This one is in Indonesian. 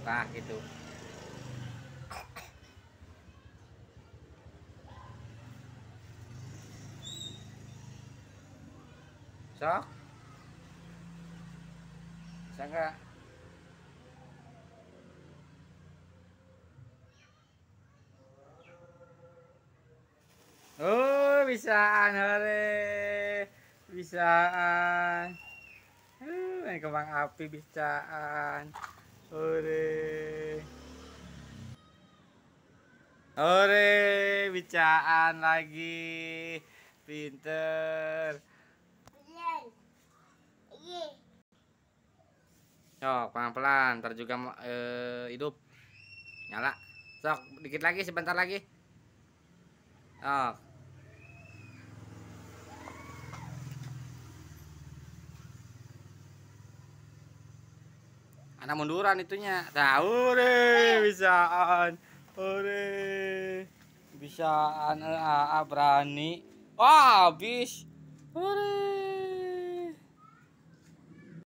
Nah gitu. Sok bisa nggak? Oh bisaan, hore bisaan. Main kembang api bisaan, hore hore bisaan lagi, pinter. Sok pelan-pelan, ntar juga hidup nyala. Sok dikit lagi, sebentar lagi. Sok. Anak munduran itunya. Tahu deh bisaan. Ore. Bisaan berani. Wah, habis. Ore.